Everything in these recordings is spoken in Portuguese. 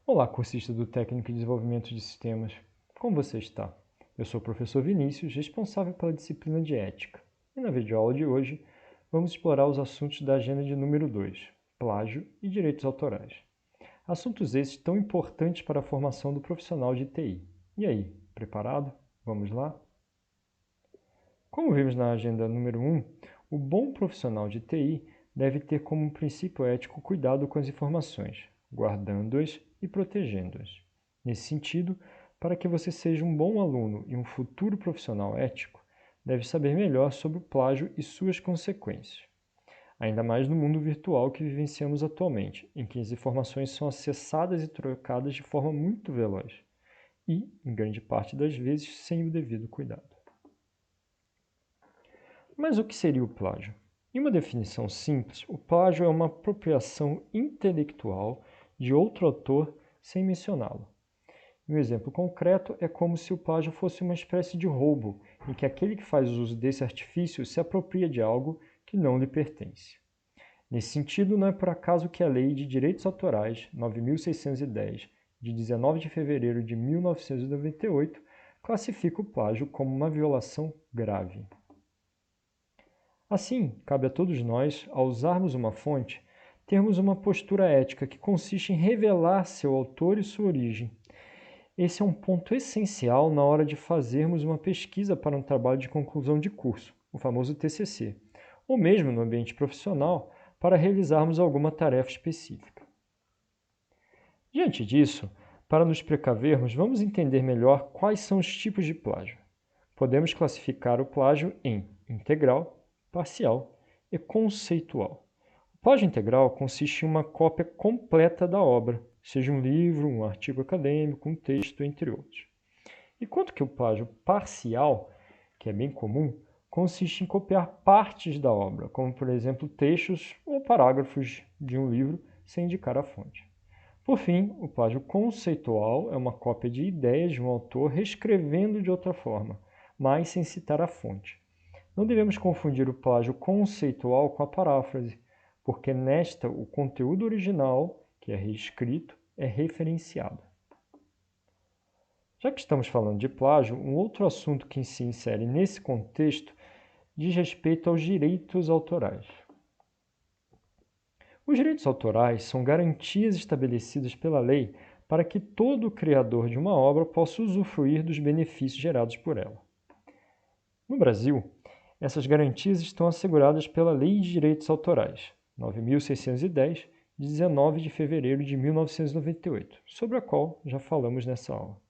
Olá, cursista do Técnico em Desenvolvimento de Sistemas. Como você está? Eu sou o professor Vinícius, responsável pela disciplina de Ética. E na videoaula de hoje, vamos explorar os assuntos da agenda de número 2, plágio e direitos autorais. Assuntos esses tão importantes para a formação do profissional de TI. E aí, preparado? Vamos lá? Como vimos na agenda número 1, o bom profissional de TI deve ter como princípio ético cuidado com as informações, guardando-as e protegendo-as. Nesse sentido, para que você seja um bom aluno e um futuro profissional ético, deve saber melhor sobre o plágio e suas consequências. Ainda mais no mundo virtual que vivenciamos atualmente, em que as informações são acessadas e trocadas de forma muito veloz e, em grande parte das vezes, sem o devido cuidado. Mas o que seria o plágio? Em uma definição simples, o plágio é uma apropriação intelectual de outro autor sem mencioná-lo. Um exemplo concreto é como se o plágio fosse uma espécie de roubo, em que aquele que faz uso desse artifício se apropria de algo que não lhe pertence. Nesse sentido, não é por acaso que a Lei de Direitos Autorais 9.610, de 19 de fevereiro de 1998, classifica o plágio como uma violação grave. Assim, cabe a todos nós, ao usarmos uma fonte, termos uma postura ética que consiste em revelar seu autor e sua origem. Esse é um ponto essencial na hora de fazermos uma pesquisa para um trabalho de conclusão de curso, o famoso TCC, ou mesmo no ambiente profissional, para realizarmos alguma tarefa específica. Diante disso, para nos precavermos, vamos entender melhor quais são os tipos de plágio. Podemos classificar o plágio em integral, parcial e conceitual. O plágio integral consiste em uma cópia completa da obra, seja um livro, um artigo acadêmico, um texto, entre outros. Enquanto que o plágio parcial, que é bem comum, consiste em copiar partes da obra, como por exemplo textos ou parágrafos de um livro sem indicar a fonte. Por fim, o plágio conceitual é uma cópia de ideias de um autor reescrevendo de outra forma, mas sem citar a fonte. Não devemos confundir o plágio conceitual com a paráfrase, porque nesta o conteúdo original, que é reescrito, é referenciado. Já que estamos falando de plágio, um outro assunto que se insere nesse contexto diz respeito aos direitos autorais. Os direitos autorais são garantias estabelecidas pela lei para que todo criador de uma obra possa usufruir dos benefícios gerados por ela. No Brasil, essas garantias estão asseguradas pela Lei de Direitos Autorais, 9.610, de 19 de fevereiro de 1998, sobre a qual já falamos nessa aula.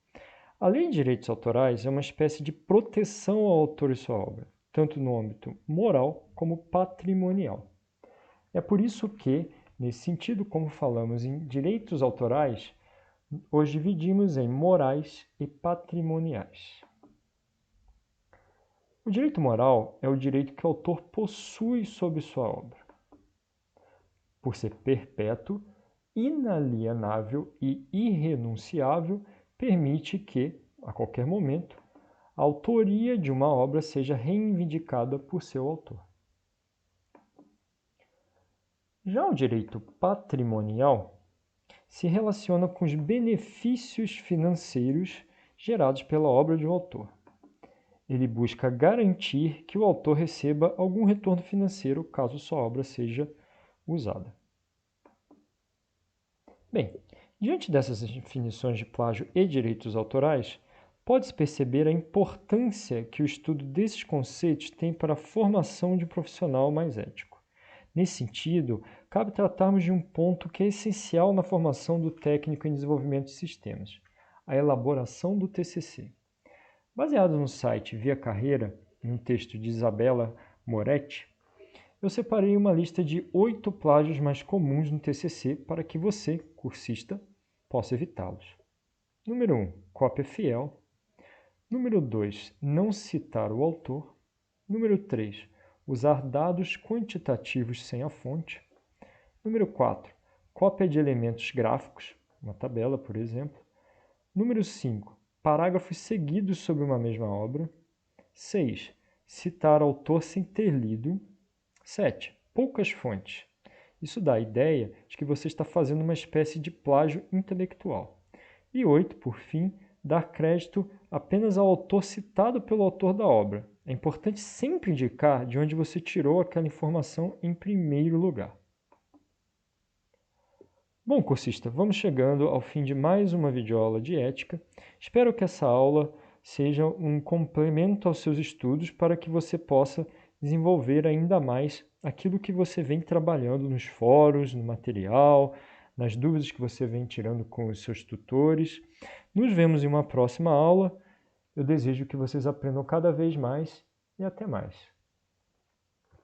A Lei de Direitos Autorais é uma espécie de proteção ao autor e sua obra, tanto no âmbito moral como patrimonial. É por isso que, nesse sentido, como falamos em direitos autorais, os dividimos em morais e patrimoniais. O direito moral é o direito que o autor possui sobre sua obra. Por ser perpétuo, inalienável e irrenunciável, permite que, a qualquer momento, a autoria de uma obra seja reivindicada por seu autor. Já o direito patrimonial se relaciona com os benefícios financeiros gerados pela obra de um autor. Ele busca garantir que o autor receba algum retorno financeiro caso sua obra seja usada. Bem, diante dessas definições de plágio e direitos autorais, pode-se perceber a importância que o estudo desses conceitos tem para a formação de um profissional mais ético. Nesse sentido, cabe tratarmos de um ponto que é essencial na formação do técnico em desenvolvimento de sistemas, a elaboração do TCC. Baseado no site Via Carreira, em um texto de Isabela Moretti, eu separei uma lista de 8 plágios mais comuns no TCC para que você, cursista, possa evitá-los. Número 1, cópia fiel. Número 2, não citar o autor. Número 3, usar dados quantitativos sem a fonte. Número 4, cópia de elementos gráficos, uma tabela, por exemplo. Número 5, parágrafos seguidos sobre uma mesma obra. 6, citar autor sem ter lido. 7, poucas fontes. Isso dá a ideia de que você está fazendo uma espécie de plágio intelectual. E 8, por fim, dar crédito apenas ao autor citado pelo autor da obra. É importante sempre indicar de onde você tirou aquela informação em primeiro lugar. Bom, cursista, vamos chegando ao fim de mais uma videoaula de ética. Espero que essa aula seja um complemento aos seus estudos para que você possa desenvolver ainda mais aquilo que você vem trabalhando nos fóruns, no material, nas dúvidas que você vem tirando com os seus tutores. Nos vemos em uma próxima aula. Eu desejo que vocês aprendam cada vez mais e até mais.